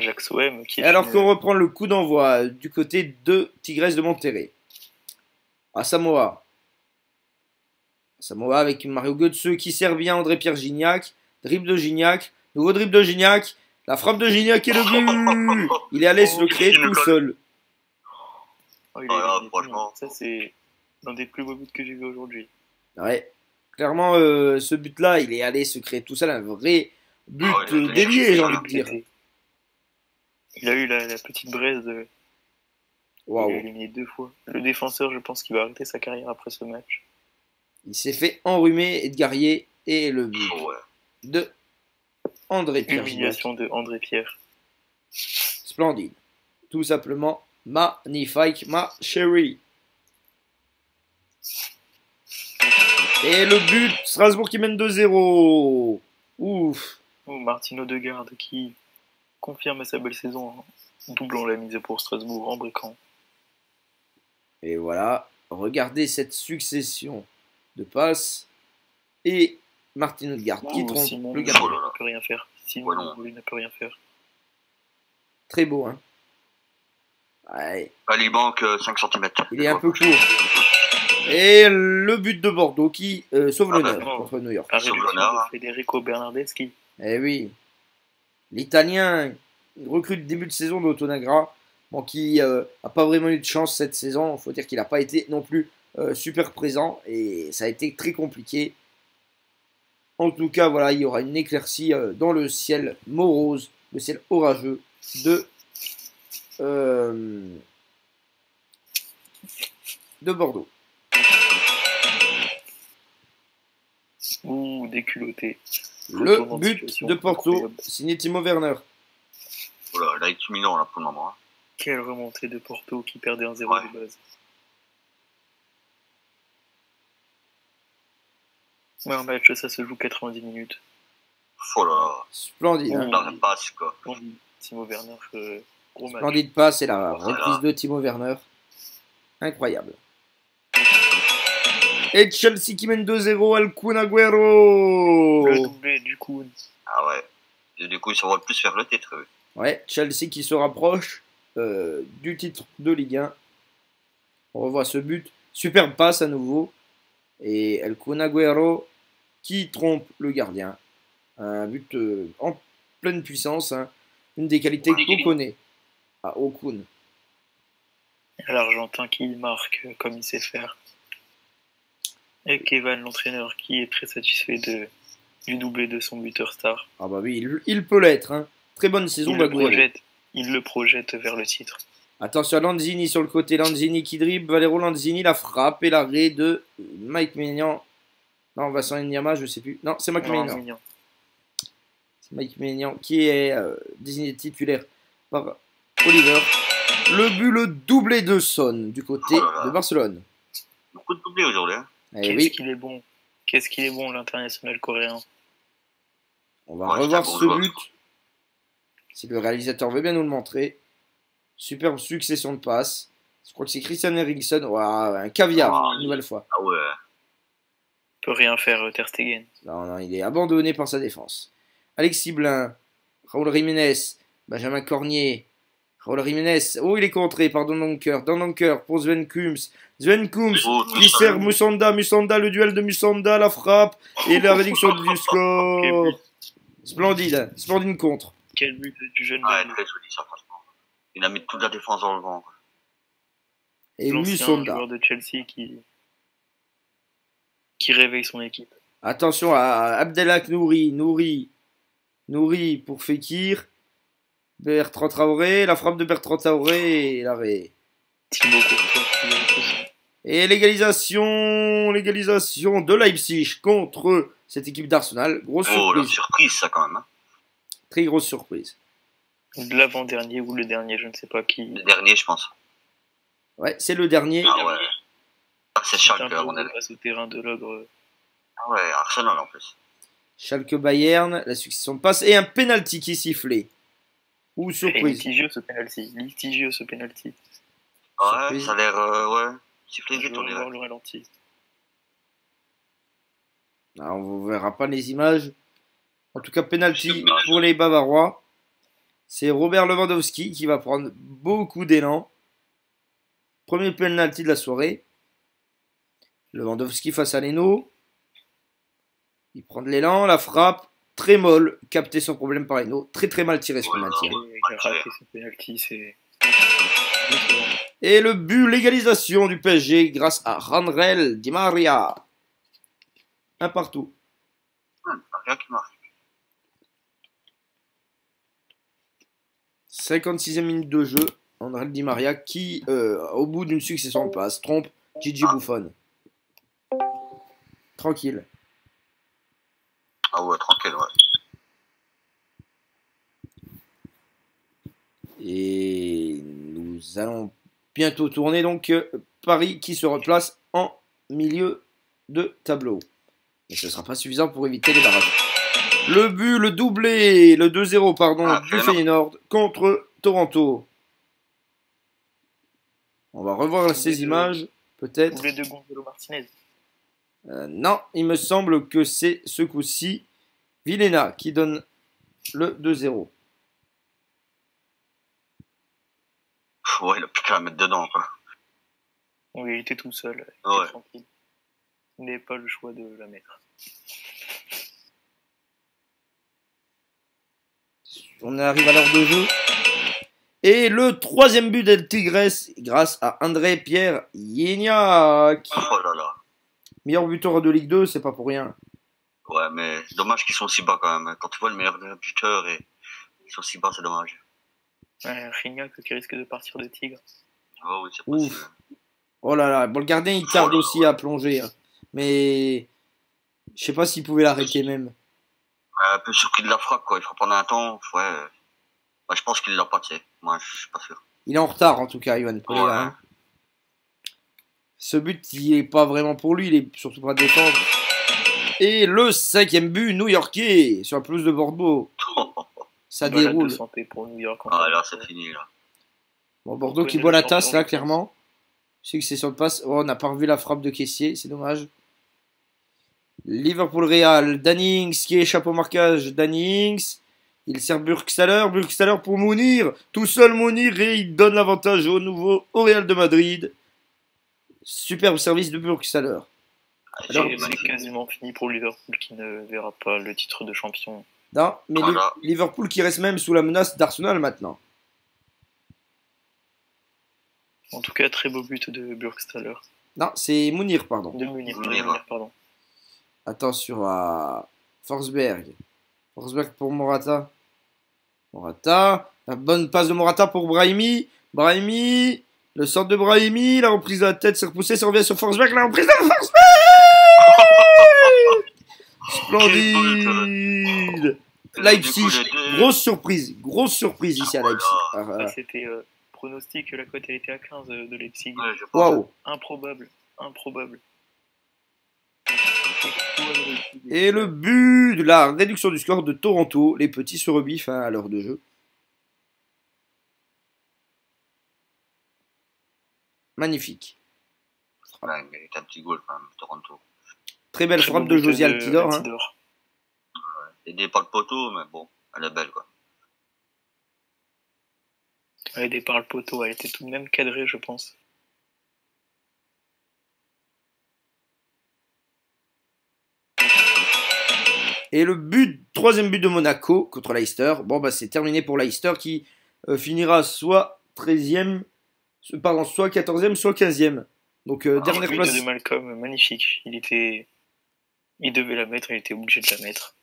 Ajax OM qui Et est alors qu'on reprend le coup d'envoi du côté de Tigres de Monterrey. À Samoa. Samoa avec Mario Götze qui sert bien André-Pierre Gignac. Dribble de Gignac. Nouveau dribble de Gignac. La frappe de Gignac et le but. Il est allé se le créer tout seul. Oh, franchement. Ça, c'est l'un des plus beaux buts que j'ai vu aujourd'hui. Ouais. Clairement, ce but-là, il est allé se créer tout seul. Un vrai but délié, j'ai envie de dire. Il a eu la petite braise. Waouh. Il a éliminé 2 fois. Le défenseur, je pense qu'il va arrêter sa carrière après ce match. Il s'est fait enrhumer Edgarier et le but de André-Pierre. Humiliation de André-Pierre. Splendide. Tout simplement magnifique, ma chérie. Et le but, Strasbourg qui mène 2-0. Ouf. Oh, Martin Odegaard qui confirme sa belle saison en doublant la mise pour Strasbourg en briquant. Et voilà, regardez cette succession de passes. Et Martin Odegaard qui trompe Simon le gardien. ne peut rien faire. Simon lui ne peut rien faire. Très beau, hein. Ouais. Il manque 5 cm. Il est un peu court. Et le but de Bordeaux qui sauve l'honneur contre New York. Sauve l'honneur. Federico Bernardeschi. Eh oui. L'Italien recrute début de saison d'Autonagra. Bon, qui a pas vraiment eu de chance cette saison. Il faut dire qu'il n'a pas été non plus super présent. Et ça a été très compliqué. En tout cas, voilà, il y aura une éclaircie dans le ciel morose, le ciel orageux de Bordeaux. Ouh, déculotté. Le but de Porto, signé Timo Werner. Voilà, là, il est mignon là pour le moment. Quelle remontée de Porto qui perdait 1-0 de base. Ouais, un match, ça se joue 90 minutes. Oh là là. Splendide. Hein. Dans la passe, quoi. Timo Werner, gros match. Splendide passe et la reprise de Timo Werner. Incroyable. Et Chelsea qui mène 2-0 al Kun Agüero. Le doublé du Kun. Ah ouais. Et du coup, ils se plus vers le titre. Oui. Ouais, Chelsea qui se rapproche du titre de Ligue 1. On revoit ce but. Superbe passe à nouveau. Et El Kun Agüero qui trompe le gardien. Un but en pleine puissance. Hein. Une des qualités qu'on connaît à Okun. L'Argentin qui marque comme il sait faire. Et Kevin, l'entraîneur, qui est très satisfait du doublé de son buteur star. Ah bah oui, il peut l'être. Hein. Très bonne saison d'Agüero. Il le projette vers le titre. Attention à Lanzini sur le côté. Lanzini qui dribble. Valero Lanzini, la frappe et l'arrêt de Mike Maignan. Non, Vincent Enyama, je sais plus. Non, c'est Mike Maignan. C'est Mike Maignan qui est désigné titulaire par Oliver. Le doublé de Son du côté de Barcelone. Beaucoup de doublés aujourd'hui. Hein. Qu'est-ce qu'il est bon. Qu'est-ce qu'il est bon, l'international coréen. On va revoir ce but. Si le réalisateur veut bien nous le montrer. Superbe succession de passes. Je crois que c'est Christian Eriksen. Wow, un caviar, une nouvelle fois. Ah ouais. Il peut rien faire, Ter Stegen. Non, il est abandonné par sa défense. Alexis Blin, Raúl Jiménez, Benjamin Cornier, Raúl Jiménez. Oh, il est contré par Dendoncker. Dendoncker pour Sven Kums. Sven Kums qui sert Musonda. Musonda, le duel de Musonda, la frappe et la réduction du score. Splendide, splendide contre. Quel but du jeune très joli ça, franchement. Il a mis toute la défense dans le vent. Et Musonda. Joueur de Chelsea qui réveille son équipe. Attention à Abdelhak Nouri. Nouri pour Fekir. Bertrand Traoré. La frappe de Bertrand Traoré et l'arrêt. Thibaut Courtois. Et l'égalisation de Leipzig contre cette équipe d'Arsenal. Grosse surprise. Oh, la surprise ça quand même. Hein. Très grosse surprise. L'avant-dernier ou le dernier, je ne sais pas qui. Le dernier, je pense. Ouais, c'est le dernier. Ah ouais. Ah, c'est Schalke, on est face au terrain de l'ogre. Ah ouais, Arsenal en plus. Schalke Bayern, la succession de passes et un penalty qui sifflait. Ou surprise. Litigieux ce penalty. Ouais, surprise. Ça a l'air ouais. Sifflé vite, on dirait. Le ralenti. On ne verra pas les images. En tout cas, penalty pour les Bavarois. C'est Robert Lewandowski qui va prendre beaucoup d'élan. Premier penalty de la soirée. Lewandowski face à Leno. Il prend de l'élan, la frappe. Très molle, capté sans problème par Leno. Très très mal tiré ce penalty. Il a raté ce penalty, c'est... Et le but, l'égalisation du PSG grâce à Randrel Di Maria. Un partout. Rien qui marche. 56e minute de jeu. Randrel Di Maria qui, au bout d'une succession de passes, trompe Gigi Buffon. Tranquille. Ah ouais, tranquille, ouais. Et nous allons bientôt tourner donc Paris qui se replace en milieu de tableau. Mais ce ne sera pas suffisant pour éviter les barrages. Le but, le doublé, le 2-0 pardon, du Feyenoord contre Toronto. On va revoir ces images, peut-être. Doublé de Gonzalo Martinez. Non, il me semble que c'est ce coup-ci Vilena qui donne le 2-0. Ouais, il a plus qu'à la mettre dedans, quoi. Oui, il était tout seul. Il Ouais. était tranquille. Il n'avait pas le choix de la mettre. On arrive à l'heure de jeu. Et le troisième but d'El Tigres grâce à André Pierre Gignac. Oh là là. Meilleur buteur de Ligue 2, c'est pas pour rien. Ouais, mais dommage qu'ils sont si bas quand même. Quand tu vois le meilleur buteur et ils sont si bas, c'est dommage. Rignac qui risque de partir de Tigre. Oh oui, c'est Ouf. possible. Oh là là, bon, le gardien il tarde aussi à plonger. Hein. Mais je sais pas s'il pouvait l'arrêter même. Un peu surpris de la frappe, quoi. Il faut prendre un temps. Ouais. Bah, je pense qu'il l'a pas, tu sais. Moi, je suis pas sûr. Il est en retard en tout cas, Ivan Pelé. Ouais. Hein. Ce but, il est pas vraiment pour lui, il est surtout pour défendre. Et le cinquième but new-yorkais sur la pelouse de Bordeaux. Ça Balade déroule. de santé pour New York. Ah, là, c'est fini, là. Bon, Bordeaux qui connaît boit le la tasse champion, là, je pense. clairement. Je sais que c'est sur le passe. Oh, on n'a pas revu la frappe de caissier, c'est dommage. Liverpool Real, Dannings qui échappe au marquage. Dannings. Il sert Burgstaller. Burgstaller pour Mounir. Tout seul Mounir et il donne l'avantage au nouveau au Real de Madrid. Superbe service de Burgstaller. Alors, C'est quasiment fini pour Liverpool qui ne verra pas le titre de champion. Non, mais Voilà. Liverpool qui reste même sous la menace d'Arsenal maintenant. En tout cas, très beau but de Burgstaller. Non, c'est Mounir, pardon. De Munir, Munir. pardon. Attention à Forsberg. Forsberg pour Morata. Morata. La bonne passe de Morata pour Brahimi. Brahimi. Le centre de Brahimi. La reprise de la tête s'est repoussée. Ça revient sur Forsberg. La reprise de Forsberg. Splendide. Leipzig. Grosse surprise. Grosse surprise ici à Leipzig. Ah, c'était pronostic, la cote elle était à 15 de Leipzig. Ouais, je pense. Waouh. Improbable. Improbable. Et le but de la réduction du score de Toronto. Les petits se rebiffent hein, à l'heure de jeu. Magnifique. Ouais, il mérite un petit goal quand même, Toronto. Très belle frappe de José Altidore. Hein. Aidé par le poteau, mais bon, elle est belle, quoi. Aidé par le poteau, elle était tout de même cadrée, je pense. Et le but, troisième but de Monaco contre Leicester. Bon, bah c'est terminé pour Leicester qui finira soit 13e, pardon, soit 14e, soit 15e. Donc dernière Le but place. de Malcolm, magnifique. Il devait la mettre, il était obligé de la mettre.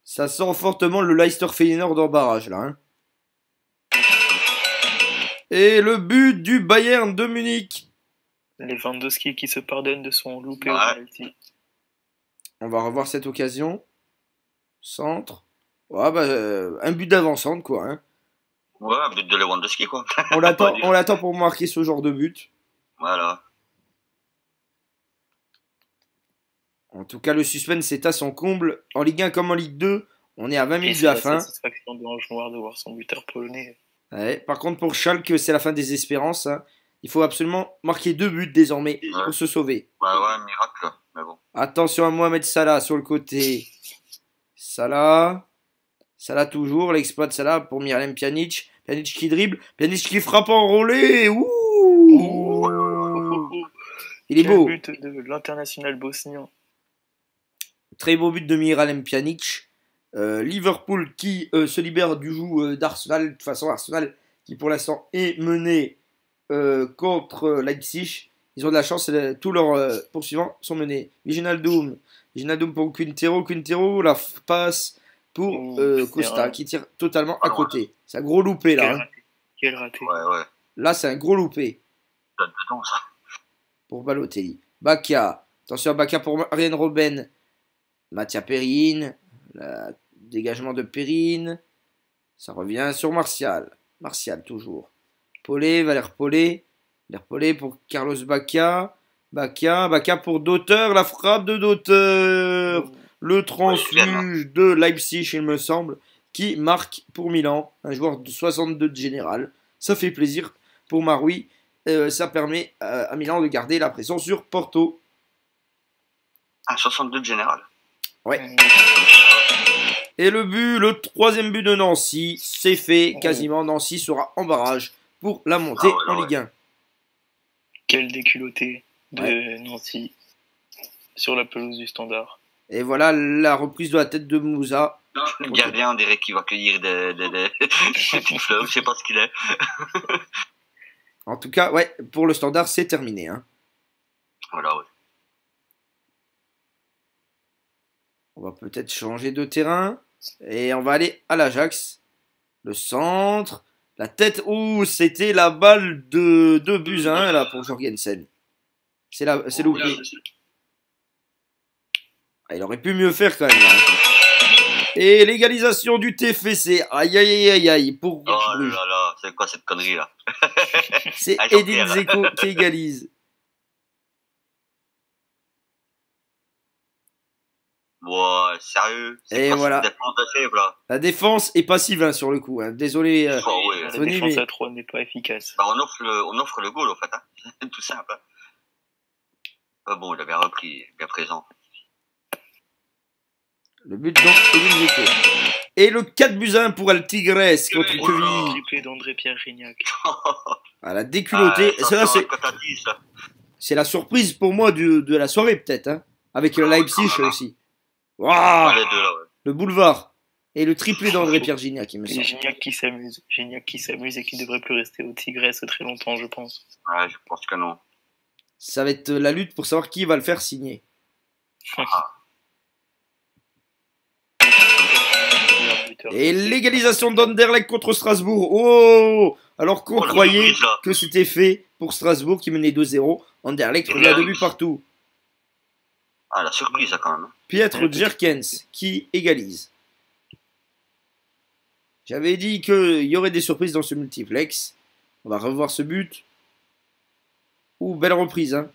Ça sent fortement le Leicester Feyenoord en barrage là. Hein. Et le but du Bayern de Munich. Lewandowski qui se pardonne de son loupé au Ouais. penalty. On va revoir cette occasion. Centre. Ouais, bah, un but d'avant-centre quoi. Hein. Ouais, un but de Lewandowski, quoi. On l'attend pour marquer ce genre de but. Voilà. En tout cas, le suspense est à son comble. En Ligue 1 comme en Ligue 2, on est à 20 Et minutes c'est de la la fin. satisfaction de Ange Noir de voir son buteur polonais. Ouais. Par contre, pour Schalke, c'est la fin des espérances. Hein. Il faut absolument marquer 2 buts désormais Ouais. pour se sauver. Ouais, miracle, mais bon. Attention à Mohamed Salah sur le côté. Salah. Salah toujours, l'exploit de Salah pour Miralem Pjanic. Pjanic qui dribble, Pjanic qui frappe enrôlé. Ouh, il est Quel beau. but de l'international bosnien. Très beau but de Miralem Pjanic. Liverpool qui se libère du joug d'Arsenal. De toute façon, Arsenal qui pour l'instant est mené contre Leipzig. Ils ont de la chance, tous leurs poursuivants sont menés. Wijnaldum pour Quintero, la passe pour Costa qui tire totalement à côté. C'est un gros loupé là. Quel raté. Ouais. Là, c'est un gros loupé Dedans, ça. pour Balotelli. Bacca, attention à Bacca pour Arjen Robben. Mathia Perrine, le dégagement de Perrine. Ça revient sur Martial. Martial toujours. Valère Paulet pour Carlos Bacca. Bacca pour Dauteur, la frappe de Dauteur. Le transfuge de Leipzig, il me semble, qui marque pour Milan. Un joueur de 62 de général. Ça fait plaisir pour Maroui. Ça permet à Milan de garder la pression sur Porto. Un 62 de général. Ouais. Et le troisième but de Nancy, c'est fait quasiment. Nancy sera en barrage pour la montée en Ligue 1. Quel déculotté de Nancy sur la pelouse du Standard. Et voilà la reprise de la tête de Moussa. Le gardien, on dirait qu'il va cueillir des petites fleurs, je sais pas ce qu'il est. En tout cas, ouais, pour le Standard, c'est terminé. Hein. Voilà, ouais. On va peut-être changer de terrain. Et on va aller à l'Ajax. Le centre. La tête. Ouh, c'était la balle de Buzyn là pour Jorgensen. C'est loupé. Ah, il aurait pu mieux faire quand même. Là. Et l'égalisation du TFC. Aïe. Pour oh là, c'est quoi cette connerie là? C'est Edin Dzeko qui égalise. Ouais, sérieux? Et voilà. Là. La défense est passive hein, sur le coup. Hein. Désolé. La défense à 3 n'est pas efficace. Bah, on offre le goal en fait. Hein. Tout simple. Hein. Bon, il avait repris, bien présent. Le but donc Edin Dzeko. Et le 4-1 pour El Tigres contre Quevilly. Triplé d'André-Pierre Gignac. Ah, la déculottée. C'est la surprise pour moi de la soirée peut-être. Hein. Avec Leipzig aussi. Wow, le boulevard. Et le triplé d'André-Pierre Gignac, il me semble. Gignac qui s'amuse et qui devrait plus rester au Tigres très longtemps, je pense. Ouais, je pense que non. Ça va être la lutte pour savoir qui va le faire signer. Et l'égalisation d'Anderlecht contre Strasbourg. Oh, alors qu'on croyait que c'était fait pour Strasbourg qui menait 2-0. Anderlecht revient à 2 buts partout. Ah, la surprise, quand même. Pietre Jerkens qui égalise. J'avais dit qu'il y aurait des surprises dans ce multiplex. On va revoir ce but. Ouh, belle reprise. Hein.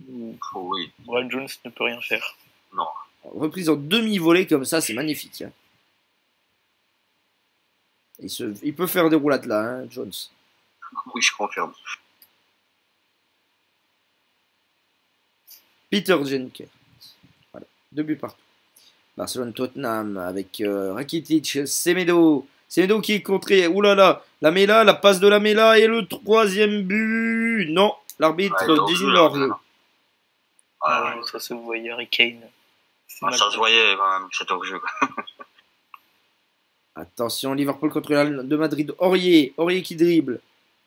Oh, oui. Brad Jones ne peut rien faire. Non. Reprise en demi-volée comme ça, c'est magnifique. Hein. Il peut faire des roulades là, hein, Jones. Oui, je confirme. Peter Jenkins. Voilà, 2 buts partout. Barcelone-Tottenham avec Rakitic, Semedo. Semedo qui est contré. Oulala, Lamela, la passe de Lamela et le 3e but. Non, l'arbitre désigne le hors-jeu. Ça se voyait, Harry Kane. Ça se voyait quand même, cet hors-jeu. Attention, Liverpool contre Real de Madrid. Aurier qui dribble.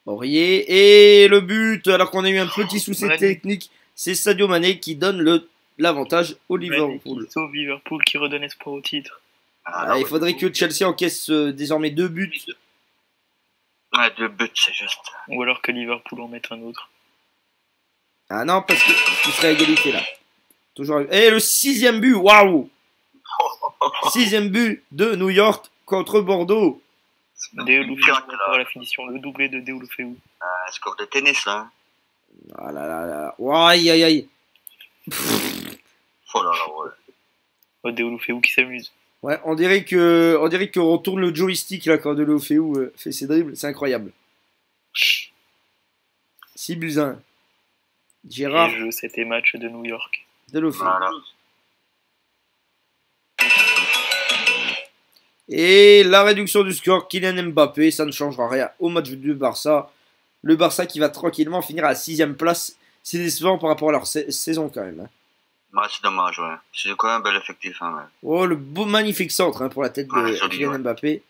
Aurier et le but, alors qu'on a eu un petit souci technique, c'est Sadio Mané qui donne l'avantage au Liverpool. Qui sauve Liverpool, qui redonne espoir au titre. Il faudrait que Chelsea encaisse désormais 2 buts. Ouais, 2 buts, c'est juste. Ou alors que Liverpool en mette un autre. Ah non, parce qu'il serait à égalité là. Toujours. Et le 6e but, waouh! 6e but de New York contre Bordeaux. Deulofeu pour la finition, le doublé de Deulofeu. Score de tennis là. Ah là là là. Oh, aïe. Oh là là, ouais. Oh, Deulofeu qui s'amuse. Ouais, on dirait qu'on tourne le joystick là quand Deulofeu fait ses dribbles, c'est incroyable. 6-1. Gérard. Et jeu, c'était match de New York. Deulofeu. Voilà. Et la réduction du score, Kylian Mbappé, ça ne changera rien au match du Barça. Le Barça qui va tranquillement finir à la 6ème place. C'est décevant par rapport à leur saison quand même. Hein. Ouais, c'est dommage, ouais. C'est quand même un bel effectif, hein, ouais. Oh, le beau magnifique centre hein, pour la tête de Ouais, joli, Kylian ouais. Mbappé.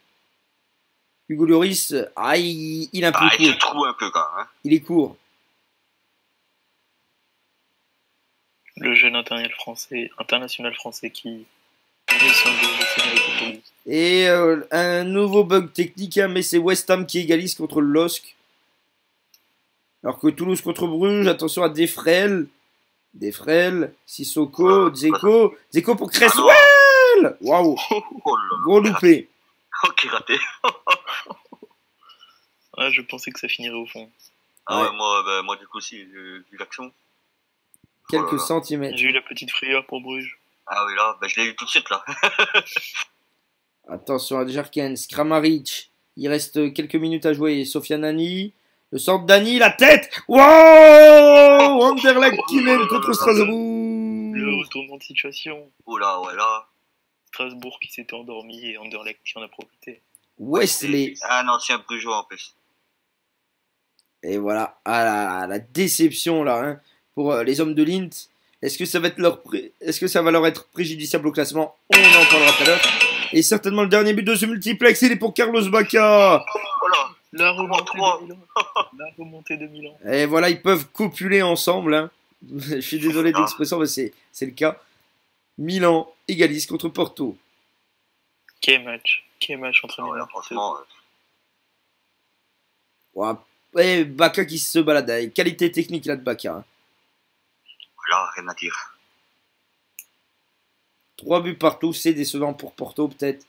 Hugo Lloris, il est un peu Ah, il se court. trouve un peu quand même, hein. Il est court. Le jeune international français qui met son but de scénario pour lui. Et un nouveau bug technique, hein, mais c'est West Ham qui égalise contre le LOSC. Alors que Toulouse contre Bruges, attention à Defrel. Defrel, Sissoko, Dzeko. Dzeko pour Cresswell. Waouh, Oh là gros là. loupé. Oh, qui raté. Ah, je pensais que ça finirait au fond. Ah Ouais. ouais, moi du coup, si, j'ai vu l'action. Quelques Oh là là. centimètres. J'ai eu la petite frayeur pour Bruges. Ah oui, là, je l'ai eu tout de suite, là. Attention à Djerkens, Kramaric. Il reste quelques minutes à jouer. Sofiane Nani. Le centre Dani, la tête. Wow, Anderlecht qui mène contre Le Strasbourg. retournement de situation. Oh là, ouais, là. Strasbourg qui s'était endormi et Anderlecht qui en a profité. Wesley. C'est un ancien Brugeois en plus. Et voilà, la déception là, hein, pour les hommes de l'Int. Est-ce que ça va leur être préjudiciable au classement? On en parlera tout à l'heure. Et certainement le dernier but de ce multiplex, il est pour Carlos Bacca. Oh là. La remontée 3. de Milan. La remontée de Milan. Et voilà, ils peuvent copuler ensemble. Hein. Je suis désolé de l'expression, mais c'est le cas. Milan égalise contre Porto. Quel match entre Ah ouais, Milan. franchement, Ouah. Et Bacca qui se balade. Avec qualité technique là de Bacca. Hein. là, rien à dire. 3 buts partout, c'est décevant pour Porto peut-être.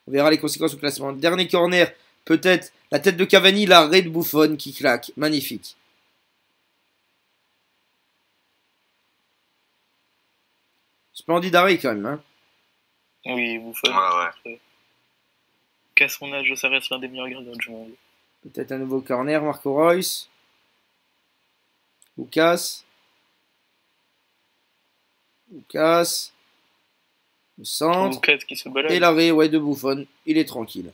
On verra les conséquences au classement. Dernier corner, peut-être la tête de Cavani, l'arrêt de Buffon qui claque. Magnifique. Splendide arrêt quand même. Hein. Oui, Buffon. Ouais. Qu'à son âge, ça reste l'un des meilleurs gardiens du monde. Peut-être un nouveau corner, Marco Reus. Lucas. Le centre. Lucas qui se balade. Et l'arrêt ouais, de Buffon. Il est tranquille.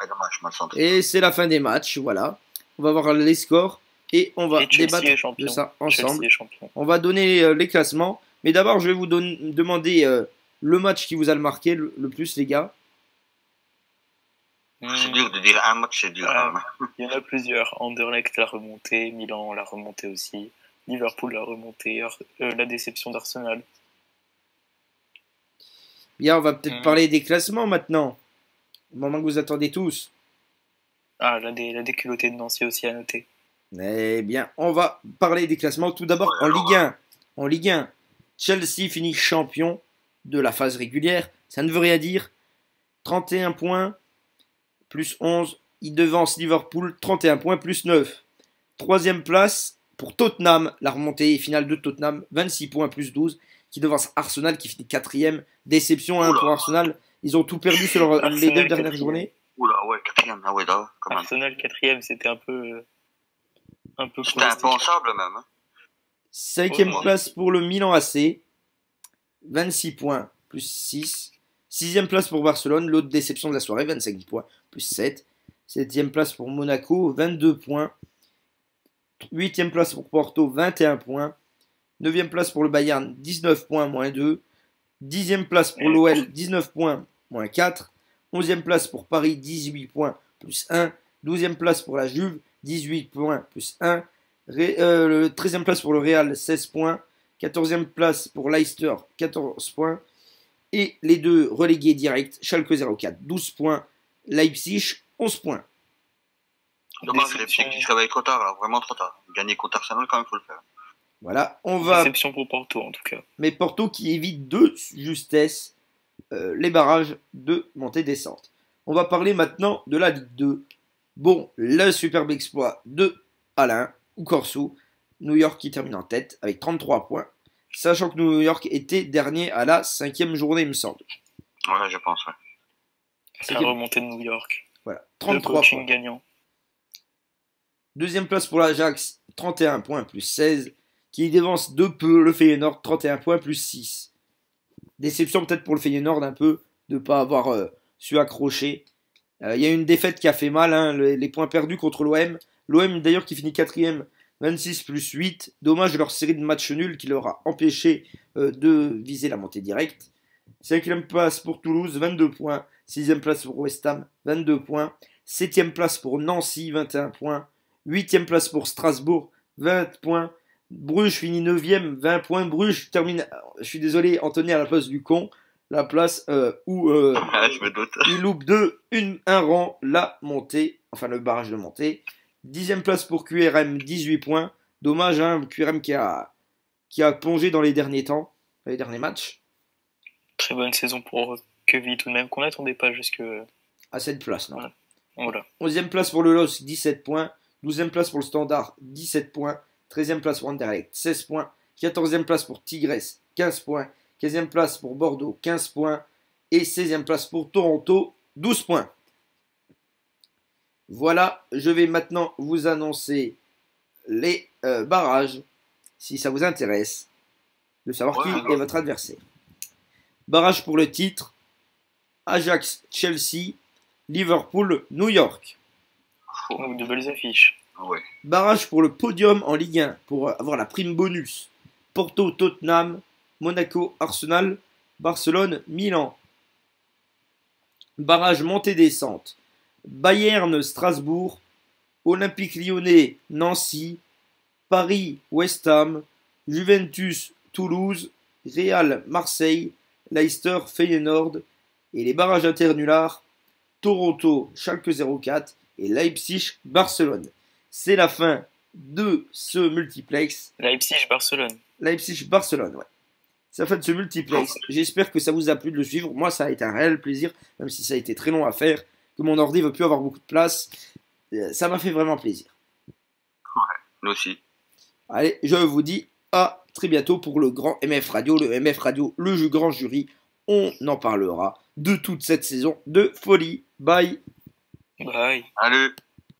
Ouais, dommage, mal senti. Et c'est la fin des matchs. Voilà. On va voir les scores. Et on va Et Chelsea débattre est champion. de ça Chelsea ensemble. est champion. On va donner les classements. Mais d'abord, je vais vous demander le match qui vous a le marqué le plus, les gars. C'est dur de dire un match, c'est dur. Ouais. Quand même. Il y en a plusieurs. Anderlecht l'a remonté, Milan l'a remonté aussi, Liverpool l'a remonté, la déception d'Arsenal. Bien, on va peut-être parler des classements maintenant. Au moment que vous attendez tous. Ah, la déculottée de Nancy aussi à noter. Eh bien, on va parler des classements. Tout d'abord, en Ligue 1. En Ligue 1, Chelsea finit champion de la phase régulière. Ça ne veut rien dire. 31 points, plus 11. Il devance Liverpool, 31 points, plus 9. Troisième place pour Tottenham. La remontée finale de Tottenham, 26 points, plus 12. Qui devance Arsenal, qui finit quatrième. Déception hein, pour Arsenal. Ils ont tout perdu sur les 2 dernières journées. Oula, ouais, quatrième, ah ouais, là, quand même. Arsenal 4ème, c'était un peu C'était impensable même. Hein. 5e place pour le Milan AC. 26 points, plus 6. 6e place pour Barcelone, l'autre déception de la soirée, 25 points, plus 7. 7e place pour Monaco, 22 points. 8e place pour Porto, 21 points. 9e place pour le Bayern, 19 points, moins 2. 10e place pour l'OL, 19 points, moins 4. 11e place pour Paris, 18 points, plus 1. 12e place pour la Juve, 18 points, plus 1. 13e place pour le Real, 16 points. 14e place pour Leicester, 14 points. Et les deux relégués directs, Schalke 04, 12 points. Leipzig, 11 points. Dommage, Leipzig qui se réveille trop tard, là, vraiment trop tard. Gagner contre Arsenal, quand même, il faut le faire. Voilà, on va. Déception pour Porto en tout cas. Mais Porto qui évite de justesse les barrages de montée-descente. On va parler maintenant de la Ligue 2. Bon, le superbe exploit de Alain ou Corso. New York qui termine en tête avec 33 points. Sachant que New York était dernier à la 5e journée, il me semble. Ouais, je pense, ouais. C'est la remontée de New York. Voilà, Le 33 coaching points. gagnant. Deuxième place pour l'Ajax, 31 points plus 16. Qui dévance de peu le Feyenoord, 31 points plus 6. Déception peut-être pour le Feyenoord un peu de ne pas avoir su accrocher. Il y a une défaite qui a fait mal, hein, les points perdus contre l'OM. L'OM d'ailleurs qui finit 4ème, 26 plus 8. Dommage leur série de matchs nuls qui leur a empêché de viser la montée directe. 5ème place pour Toulouse, 22 points. 6ème place pour West Ham, 22 points. 7ème place pour Nancy, 21 points. 8ème place pour Strasbourg, 20 points. Bruges finit 9ème, 20 points. Bruges termine, je suis désolé, Anthony à la place du con. La place où Je me doute. il loupe un rang la montée, enfin le barrage de montée. 10ème place pour QRM, 18 points. Dommage, hein, QRM qui a plongé dans les derniers temps, les derniers matchs. Très bonne saison pour Queville tout de même, qu'on n'attendait pas jusque... À cette place, non. Voilà. 11ème place pour le LOSC, 17 points. 12ème place pour le Standard, 17 points. 13ème place pour Anderlecht, 16 points. 14ème place pour Tigres, 15 points. 15ème place pour Bordeaux, 15 points. Et 16ème place pour Toronto, 12 points. Voilà, je vais maintenant vous annoncer les barrages, si ça vous intéresse, de savoir qui est votre adversaire. Barrage pour le titre, Ajax, Chelsea, Liverpool, New York. Oh, de belles affiches. Ouais. Barrage pour le podium en Ligue 1, pour avoir la prime bonus. Porto, Tottenham, Monaco, Arsenal, Barcelone, Milan. Barrage montée-descente. Bayern, Strasbourg, Olympique Lyonnais, Nancy, Paris, West Ham, Juventus, Toulouse, Real, Marseille, Leicester, Feyenoord, et les barrages internulars, Toronto, Schalke 04 et Leipzig, Barcelone. C'est la fin de ce multiplex. Leipzig-Barcelone. Leipzig-Barcelone, ouais. C'est la fin de ce multiplex. J'espère que ça vous a plu de le suivre. Moi, ça a été un réel plaisir, même si ça a été très long à faire, que mon ordi ne veut plus avoir beaucoup de place. Ça m'a fait vraiment plaisir. Ouais, nous aussi. Allez, je vous dis à très bientôt pour le grand MF Radio. Le MF Radio, le grand jury. On en parlera de toute cette saison de folie. Bye. Bye. Allez.